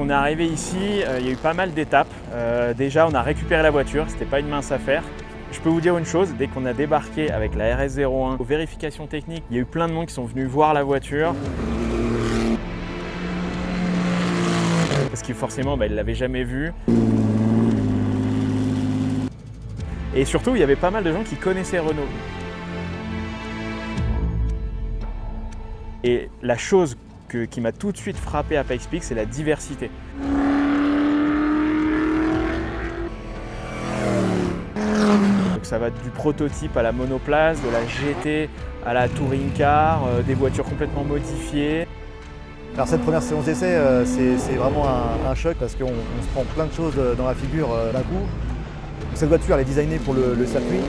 qu'on est arrivé ici, il y a eu pas mal d'étapes. Déjà, on a récupéré la voiture, c'était pas une mince affaire. Je peux vous dire une chose, dès qu'on a débarqué avec la RS01 aux vérifications techniques, il y a eu plein de monde qui sont venus voir la voiture. Parce que forcément, ils ne l'avaient jamais vue. Et surtout, il y avait pas mal de gens qui connaissaient Renault. Et la chose qui m'a tout de suite frappé à Pikes Peak, c'est la diversité. Donc ça va du prototype à la monoplace, de la GT à la touring car, des voitures complètement modifiées. Alors cette première séance d'essai, c'est vraiment un choc parce qu'on se prend plein de choses dans la figure d'un coup. Cette voiture elle est designée pour le circuit,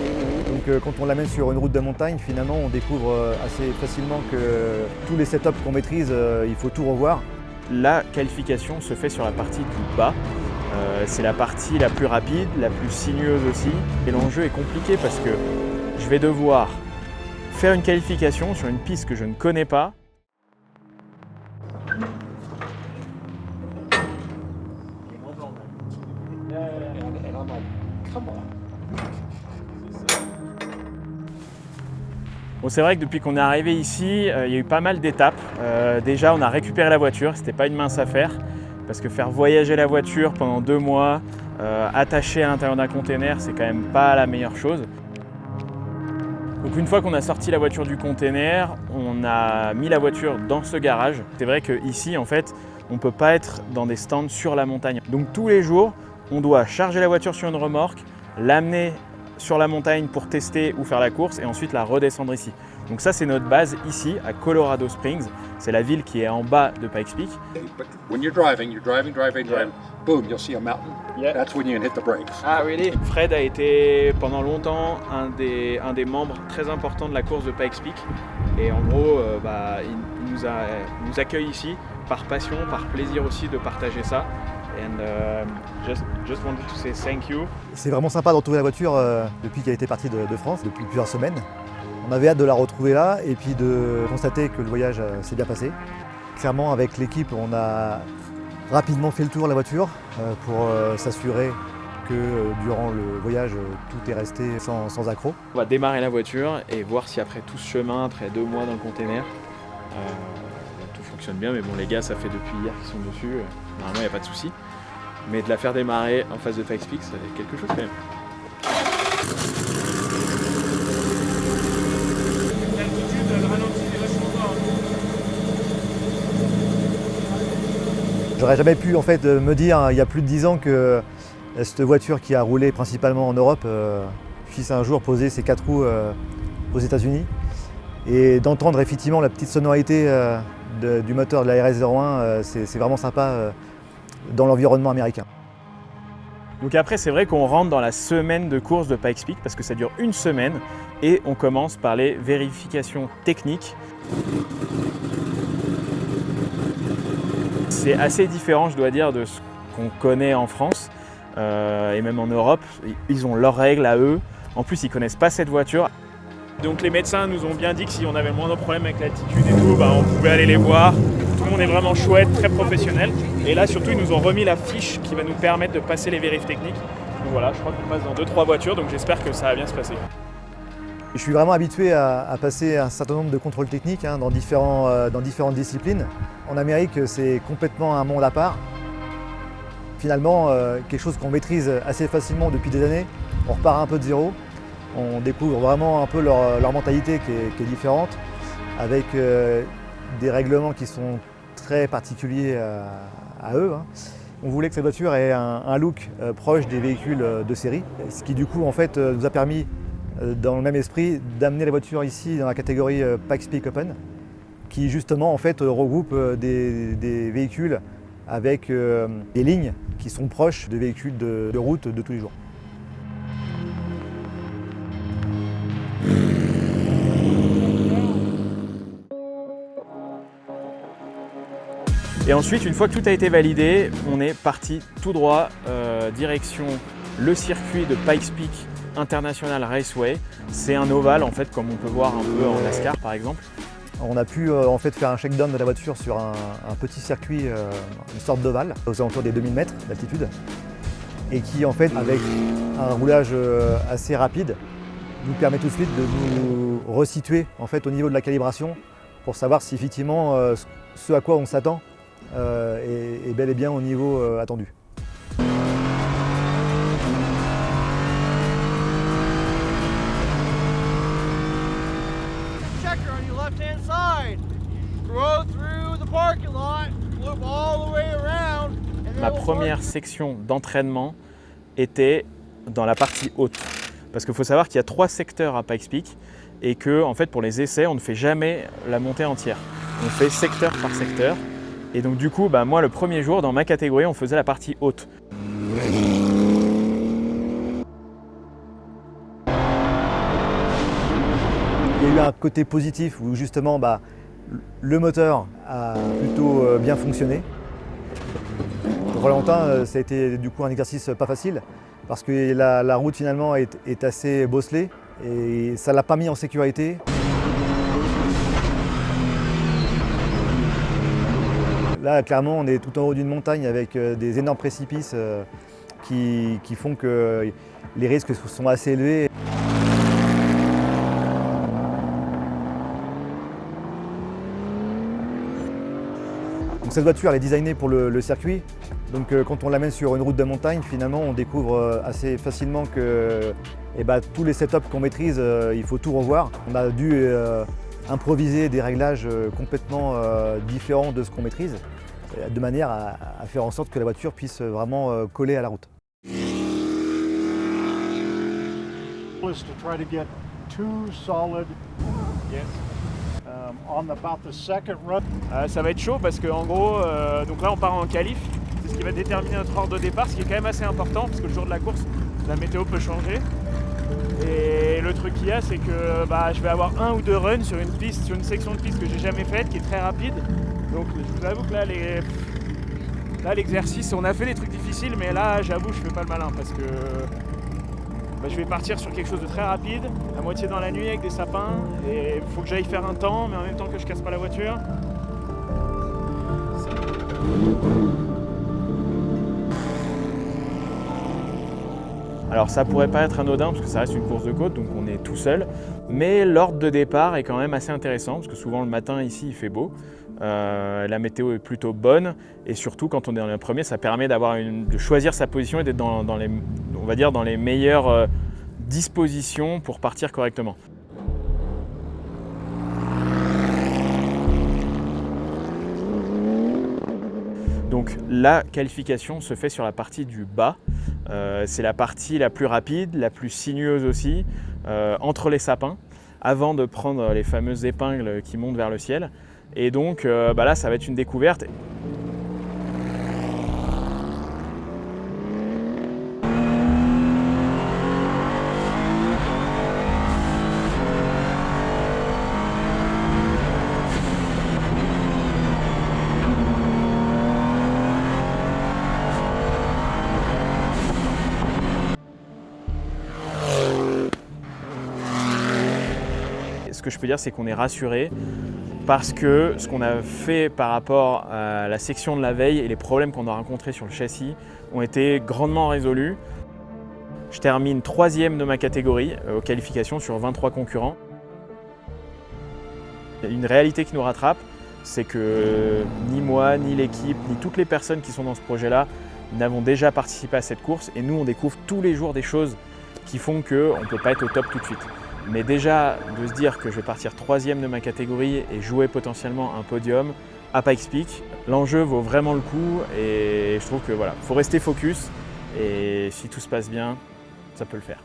donc quand on l'amène sur une route de montagne, finalement on découvre assez facilement que tous les setups qu'on maîtrise, il faut tout revoir. La qualification se fait sur la partie du bas. C'est la partie la plus rapide, la plus sinueuse aussi. Et l'enjeu est compliqué parce que je vais devoir faire une qualification sur une piste que je ne connais pas. Bon, c'est vrai que depuis qu'on est arrivé ici, il y a eu pas mal d'étapes. Déjà, on a récupéré la voiture, c'était pas une mince affaire, parce que faire voyager la voiture pendant 2 mois, attachée à l'intérieur d'un container, c'est quand même pas la meilleure chose. Donc une fois qu'on a sorti la voiture du container, on a mis la voiture dans ce garage. C'est vrai qu'ici, en fait, on ne peut pas être dans des stands sur la montagne. Donc tous les jours, on doit charger la voiture sur une remorque, l'amener sur la montagne pour tester ou faire la course et ensuite la redescendre ici. Donc ça c'est notre base ici à Colorado Springs, c'est la ville qui est en bas de Pikes Peak. When you're driving, boom, you'll see a mountain. Yeah. That's when you can hit the brakes. Ah really? Fred a été pendant longtemps un des membres très importants de la course de Pikes Peak et en gros il nous accueille ici par passion, par plaisir aussi de partager ça. And just wanted to say thank you. C'est vraiment sympa de retrouver la voiture depuis qu'elle était partie de France, depuis plusieurs semaines. On avait hâte de la retrouver là et puis de constater que le voyage s'est bien passé. Clairement, avec l'équipe, on a rapidement fait le tour de la voiture pour s'assurer que durant le voyage, tout est resté sans accroc. On va démarrer la voiture et voir si après tout ce chemin, après 2 mois dans le container, tout fonctionne bien. Mais bon, les gars, ça fait depuis hier qu'ils sont dessus. Normalement, il n'y a pas de souci. Mais de la faire démarrer en face de Pikes Peak, ça fait quelque chose quand même. J'aurais jamais pu en fait me dire il y a plus de 10 ans que cette voiture qui a roulé principalement en Europe puisse un jour poser ses 4 roues aux États-Unis et d'entendre effectivement la petite sonorité du moteur de la RS01, c'est vraiment sympa dans l'environnement américain. Donc après, c'est vrai qu'on rentre dans la semaine de course de Pikes Peak parce que ça dure une semaine et on commence par les vérifications techniques. C'est assez différent, je dois dire, de ce qu'on connaît en France et même en Europe. Ils ont leurs règles à eux. En plus, ils ne connaissent pas cette voiture. Donc les médecins nous ont bien dit que si on avait le moindre problème avec l'attitude et tout, on pouvait aller les voir. Tout le monde est vraiment chouette, très professionnel. Et là, surtout, ils nous ont remis la fiche qui va nous permettre de passer les vérifs techniques. Donc voilà, je crois qu'on passe dans 2-3 voitures, donc j'espère que ça va bien se passer. Je suis vraiment habitué à passer un certain nombre de contrôles techniques dans différentes disciplines. En Amérique, c'est complètement un monde à part. Finalement, quelque chose qu'on maîtrise assez facilement depuis des années, on repart un peu de zéro. On découvre vraiment un peu leur mentalité qui est différente, avec des règlements qui sont très particuliers à eux. On voulait que cette voiture ait un look proche des véhicules de série, ce qui du coup en fait nous a permis, dans le même esprit, d'amener la voiture ici dans la catégorie Pikes Peak Open, qui justement en fait regroupe des véhicules avec des lignes qui sont proches des véhicules de route de tous les jours. Et ensuite, une fois que tout a été validé, on est parti tout droit, direction le circuit de Pikes Peak International Raceway. C'est un ovale en fait, comme on peut voir un peu en NASCAR par exemple. On a pu en fait faire un shakedown de la voiture sur un petit circuit, une sorte d'ovale, aux alentours des 2000 mètres d'altitude, et qui en fait, avec un roulage assez rapide, nous permet tout de suite de nous resituer en fait, au niveau de la calibration pour savoir si effectivement ce à quoi on s'attend est bel et bien au niveau attendu. Ma première section d'entraînement était dans la partie haute. Parce qu'il faut savoir qu'il y a 3 secteurs à Pikes Peak et que en fait, pour les essais, on ne fait jamais la montée entière. On fait secteur par secteur. Et donc du coup, moi le premier jour, dans ma catégorie, on faisait la partie haute. Il y a eu un côté positif où justement le moteur a plutôt bien fonctionné. Pour Valentin, ça a été du coup un exercice pas facile parce que la route finalement est assez bosselée et ça ne l'a pas mis en sécurité. Là, clairement, on est tout en haut d'une montagne avec des énormes précipices qui font que les risques sont assez élevés. Donc, cette voiture elle est designée pour le circuit. Donc quand on l'amène sur une route de montagne, finalement, on découvre assez facilement que tous les setups qu'on maîtrise, il faut tout revoir. On a dû improviser des réglages complètement différents de ce qu'on maîtrise, de manière à faire en sorte que la voiture puisse vraiment coller à la route. Ça va être chaud parce qu'en gros, donc là on part en qualif, c'est ce qui va déterminer notre ordre de départ, ce qui est quand même assez important parce que le jour de la course, la météo peut changer. Et le truc qu'il y a, c'est que je vais avoir 1 ou 2 runs sur une piste, sur une section de piste que j'ai jamais faite, qui est très rapide. Donc je vous avoue que là l'exercice, on a fait des trucs difficiles, mais là j'avoue je fais pas le malin parce que je vais partir sur quelque chose de très rapide, à moitié dans la nuit avec des sapins, et il faut que j'aille faire un temps, mais en même temps que je casse pas la voiture. Alors ça pourrait pas être anodin parce que ça reste une course de côte, donc on est tout seul, mais l'ordre de départ est quand même assez intéressant parce que souvent le matin ici il fait beau, la météo est plutôt bonne et surtout quand on est dans le premier, ça permet de choisir sa position et d'être dans les meilleures dispositions pour partir correctement. Donc la qualification se fait sur la partie du bas. C'est la partie la plus rapide, la plus sinueuse aussi, entre les sapins, avant de prendre les fameuses épingles qui montent vers le ciel. Et donc là, ça va être une découverte. Ce que je peux dire, c'est qu'on est rassuré parce que ce qu'on a fait par rapport à la section de la veille et les problèmes qu'on a rencontrés sur le châssis ont été grandement résolus. Je termine 3e de ma catégorie aux qualifications sur 23 concurrents. Une réalité qui nous rattrape, c'est que ni moi, ni l'équipe, ni toutes les personnes qui sont dans ce projet-là n'avons déjà participé à cette course et nous, on découvre tous les jours des choses qui font qu'on ne peut pas être au top tout de suite. Mais déjà, de se dire que je vais partir 3e de ma catégorie et jouer potentiellement un podium à Pikes Peak, l'enjeu vaut vraiment le coup et je trouve que voilà, faut rester focus et si tout se passe bien, ça peut le faire.